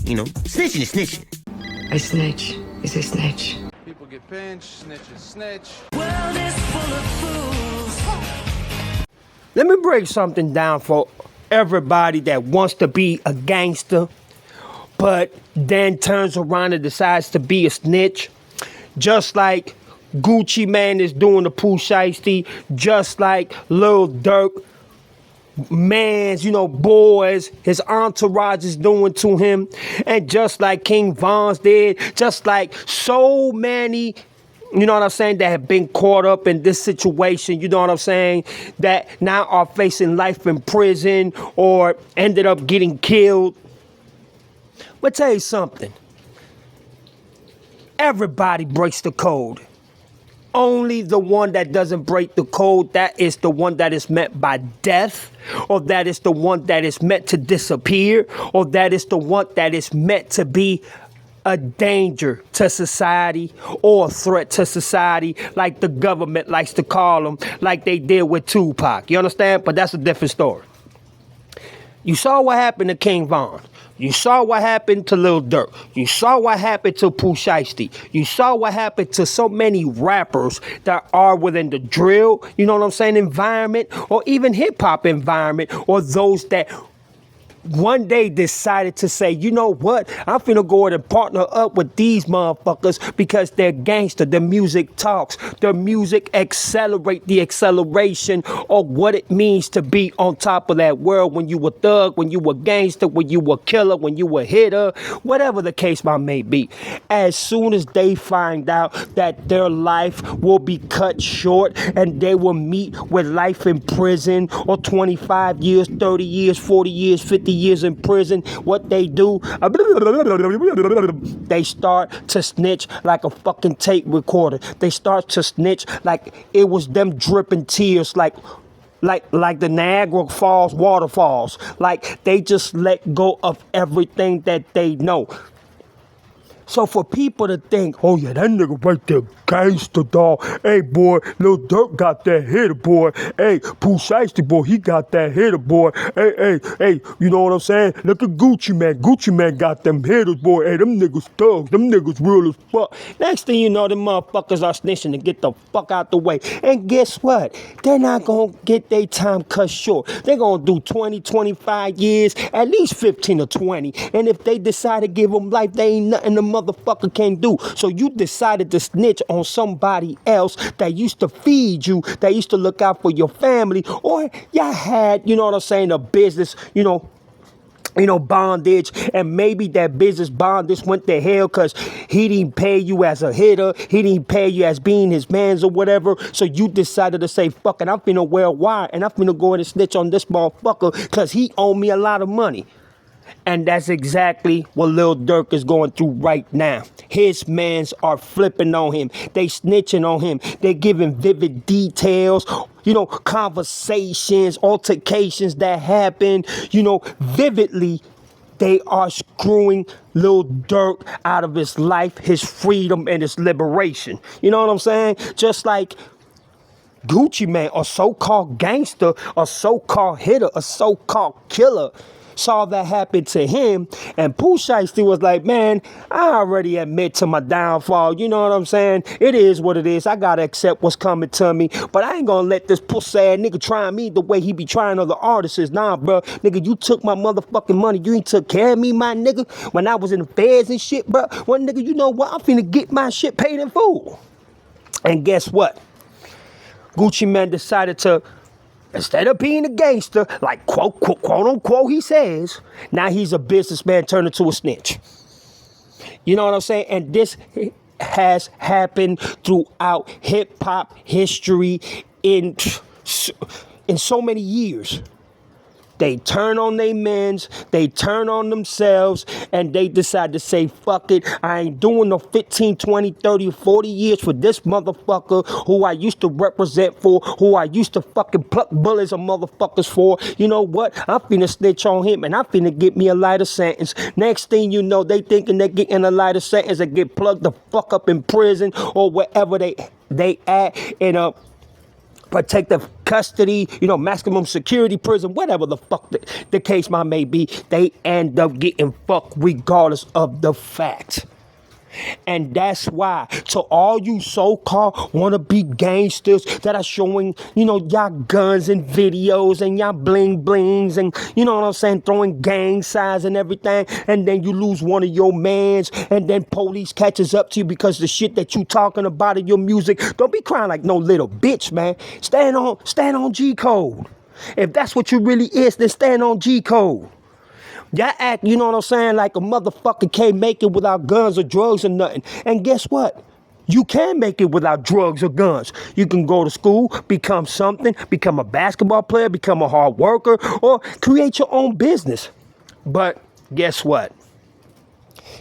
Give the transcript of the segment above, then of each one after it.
Snitching is snitching. A snitch is a snitch. People get pinched, snitches snitch. World is full of fools. Let me break something down for everybody that wants to be a gangster, but then turns around and decides to be a snitch. Just like Gucci Mane is doing the Pooh Shiesty, just like Lil Durk, boys, his entourage is doing to him, and just like King Von's did, just like so many, that have been caught up in this situation, that now are facing life in prison or ended up getting killed. But tell you something. Everybody breaks the code. Only the one that doesn't break the code, that is the one that is met by death, or that is the one that is meant to disappear, or that is the one that is meant to be a danger to society or a threat to society, like the government likes to call them, like they did with Tupac. You understand? But that's a different story. You saw what happened to King Von. You saw what happened to Lil Durk. You saw what happened to Pooh Shiesty. You saw what happened to so many rappers that are within the drill, environment, or even hip-hop environment, or those that one day decided to say, you know what, I'm finna go ahead and partner up with these motherfuckers because they're gangster. The music talks. The music accelerate the acceleration of what it means to be on top of that world when you were thug, when you were gangster, when you were killer, when you were hitter, whatever the case may be. As soon as they find out that their life will be cut short and they will meet with life in prison or 25 years, 30 years, 40 years, 50 years in prison, what they do, they start to snitch like a fucking tape recorder. They start to snitch like it was them dripping tears, like the Niagara Falls waterfalls. Like they just let go of everything that they know. So for people to think, oh yeah, that nigga right there, gangster, dog. Hey, boy, Lil Durk got that hitter, boy. Hey, Pooh Shiesty, boy, he got that hitter, boy. Hey, you know what I'm saying? Look at Gucci Mane. Gucci Mane got them hitters, boy. Hey, them niggas thugs. Them niggas real as fuck. Next thing you know, them motherfuckers are snitching to get the fuck out the way. And guess what? They're not gonna get their time cut short. They're gonna do 20, 25 years, at least 15 or 20. And if they decide to give them life, they ain't nothing the motherfucker can do. So you decided to snitch on somebody else that used to feed you, that used to look out for your family, or y'all had, a business, bondage, and maybe that business bondage went to hell because he didn't pay you as a hitter, he didn't pay you as being his mans or whatever, so you decided to say, fuck it, I'm finna wear a wire and I'm finna go ahead and snitch on this motherfucker because he owed me a lot of money. And that's exactly what Lil Durk is going through right now. His mans are flipping on him. They snitching on him. They giving vivid details, conversations, altercations that happen, vividly. They are screwing Lil Durk out of his life, his freedom, and his liberation. You know what I'm saying? Just like Gucci Mane, a so-called gangster, a so-called hitter, a so-called killer, saw that happen to him, and Pooh Shiesty was like, man, I already admit to my downfall, you know what I'm saying? It is what it is. I gotta accept what's coming to me, but I ain't gonna let this pussy ass nigga try me the way he be trying other artists. Nah, bro, nigga, you took my motherfucking money. You ain't took care of me, my nigga, when I was in the feds and shit, bro. Well, nigga, you know what? I'm finna get my shit paid in full. And guess what? Gucci Mane decided to, instead of being a gangster, like quote unquote he says, now he's a businessman turned into a snitch. You know what I'm saying? And this has happened throughout hip hop history in so many years. They turn on their mans, they turn on themselves, and they decide to say, fuck it, I ain't doing no 15, 20, 30, 40 years for this motherfucker who I used to represent for, who I used to fucking pluck bullets of motherfuckers for. You know what? I'm finna snitch on him, and I'm finna get me a lighter sentence. Next thing you know, they thinking they're getting a lighter sentence and get plugged the fuck up in prison or wherever they at in a protective custody, maximum security prison, whatever the fuck the case may be, they end up getting fucked regardless of the fact. And that's why, to all you so-called wannabe gangsters that are showing, y'all guns and videos and y'all bling blings and, throwing gang signs and everything, and then you lose one of your mans, and then police catches up to you because the shit that you talking about in your music. Don't be crying like no little bitch, man. Stand on G code. If that's what you really is, then stand on G code. Y'all act, like a motherfucker can't make it without guns or drugs or nothing. And guess what? You can make it without drugs or guns. You can go to school, become something, become a basketball player, become a hard worker, or create your own business. But guess what?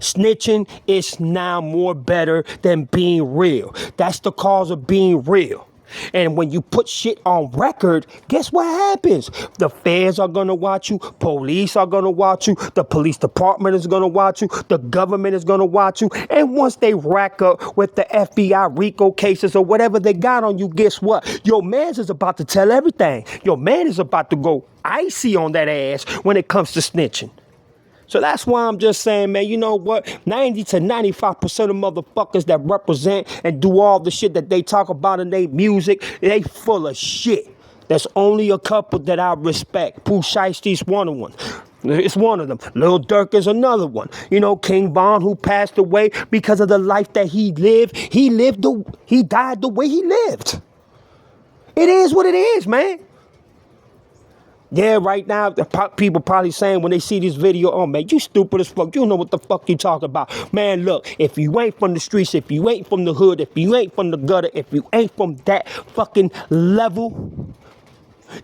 Snitching is now more better than being real. That's the cause of being real. And when you put shit on record, guess what happens? The feds are going to watch you. Police are going to watch you. The police department is going to watch you. The government is going to watch you. And once they rack up with the FBI RICO cases or whatever they got on you, guess what? Your man is about to tell everything. Your man is about to go icy on that ass when it comes to snitching. So that's why I'm just saying, man, you know what? 90 to 95% of motherfuckers that represent and do all the shit that they talk about in their music, they full of shit. There's only a couple that I respect. Pooh Shiesty's one of them. It's one of them. Lil Durk is another one. King Von, who passed away because of the life that he lived. He died the way he lived. It is what it is, man. Yeah, right now, people probably saying when they see this video, oh, man, you stupid as fuck. You don't know what the fuck you talking about. Man, look, if you ain't from the streets, if you ain't from the hood, if you ain't from the gutter, if you ain't from that fucking level,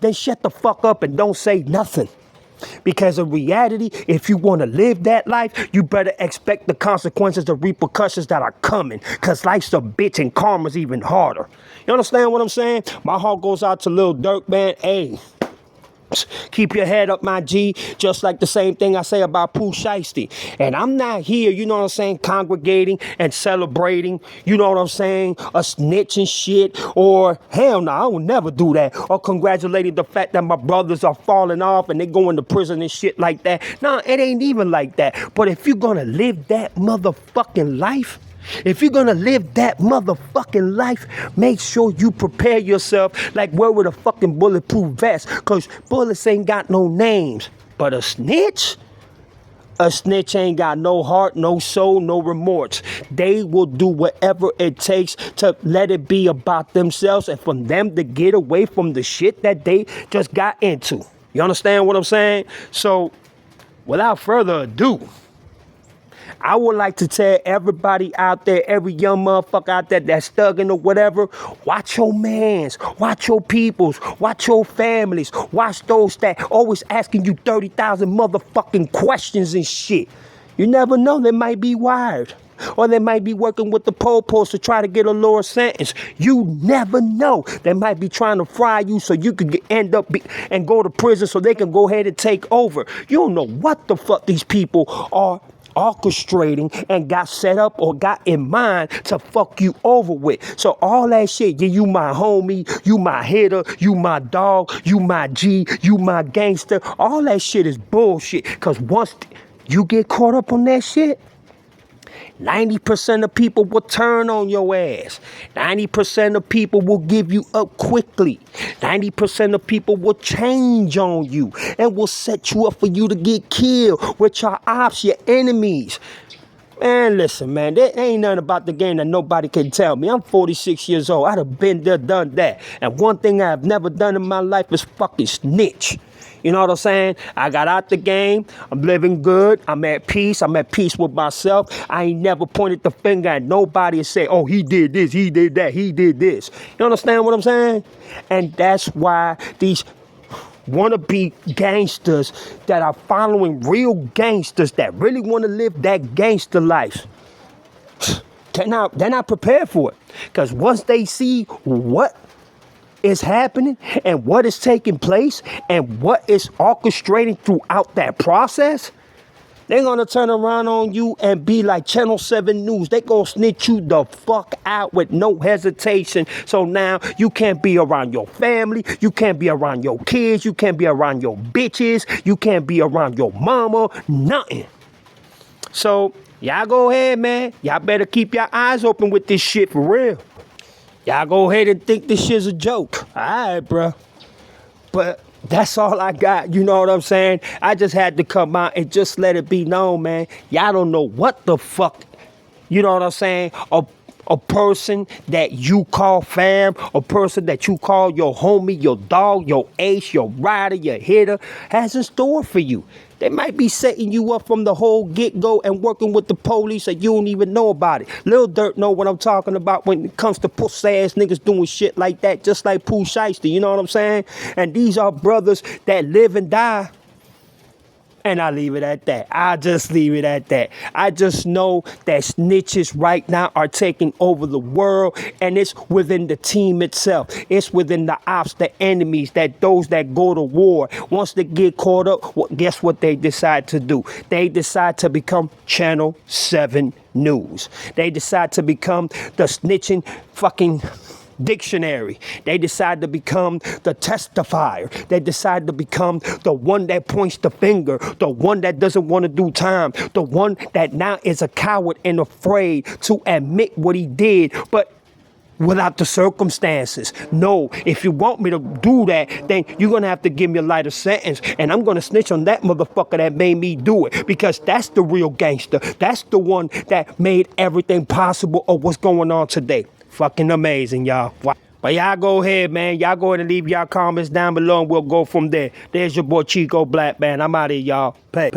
then shut the fuck up and don't say nothing. Because in reality, if you want to live that life, you better expect the consequences, the repercussions that are coming. Because life's a bitch and karma's even harder. You understand what I'm saying? My heart goes out to Lil Durk, man. Hey. Keep your head up, my G, just like the same thing I say about Pooh Shiesty. And I'm not here, congregating and celebrating, a snitching shit, or hell no, I will never do that, or congratulating the fact that my brothers are falling off and they going to prison and shit like that. No, it ain't even like that. But if you're gonna live that motherfucking life, if you're gonna live that motherfucking life, make sure you prepare yourself like wear with a fucking bulletproof vest, cause bullets ain't got no names. But a snitch ain't got no heart, no soul, no remorse. They will do whatever it takes to let it be about themselves and for them to get away from the shit that they just got into. You understand what I'm saying? So, without further ado, I would like to tell everybody out there, every young motherfucker out there that's thugging or whatever, watch your mans, watch your peoples, watch your families, watch those that always asking you 30,000 motherfucking questions and shit. You never know, they might be wired. Or they might be working with the po-pos to try to get a lower sentence. You never know. They might be trying to fry you so you could end up and go to prison so they can go ahead and take over. You don't know what the fuck these people are orchestrating and got set up or got in mind to fuck you over with. So all that shit, yeah, you my homie, you my hitter, you my dog, you my G, you my gangster, all that shit is bullshit. Cause once you get caught up on that shit, 90% of people will turn on your ass. 90% of people will give you up quickly. 90% of people will change on you and will set you up for you to get killed with your ops, your enemies. Man, listen, man, there ain't nothing about the game that nobody can tell me. I'm 46 years old. I'd have been there, done that. And one thing I've never done in my life is fucking snitch. You know what I'm saying? I got out the game. I'm living good. I'm at peace. I'm at peace with myself. I ain't never pointed the finger at nobody and say, oh, he did this, he did that, he did this. You understand what I'm saying? And that's why these wannabe gangsters that are following real gangsters that really want to live that gangster life, they're not prepared for it. Because once they see what is happening and what is taking place and what is orchestrating throughout that process, They're gonna turn around on you and be like Channel 7 News. They gonna snitch you the fuck out with no hesitation. So now you can't be around your family, you can't be around your kids, you can't be around your bitches, you can't be around your mama, nothing. So y'all go ahead, man. Y'all better keep your eyes open with this shit for real. Y'all go ahead and think this shit's a joke. All right, bro. But that's all I got, you know what I'm saying? I just had to come out and just let it be known, man. Y'all don't know what the fuck, you know what I'm saying? A person that you call fam, a person that you call your homie, your dog, your ace, your rider, your hitter, has in store for you. They might be setting you up from the whole get-go and working with the police and you don't even know about it. Lil Durk know what I'm talking about when it comes to pussy-ass niggas doing shit like that, just like Pooh Shiesty, you know what I'm saying? And these are brothers that live and die. And I leave it at that. I just leave it at that. I just know that snitches right now are taking over the world, and it's within the team itself. It's within the ops, the enemies, that those that go to war. Once they get caught up, well, guess what they decide to do? They decide to become Channel 7 News. They decide to become the snitching fucking dictionary. They decide to become the testifier. They decide to become the one that points the finger, the one that doesn't want to do time, the one that now is a coward and afraid to admit what he did, but without the circumstances. No, if you want me to do that, then you're going to have to give me a lighter sentence, and I'm going to snitch on that motherfucker that made me do it, because that's the real gangster. That's the one that made everything possible of what's going on today. Fucking amazing, y'all. But y'all go ahead, man. Y'all go ahead and leave y'all comments down below and we'll go from there. There's your boy Chico Black, man. I'm out of here, y'all. Peace.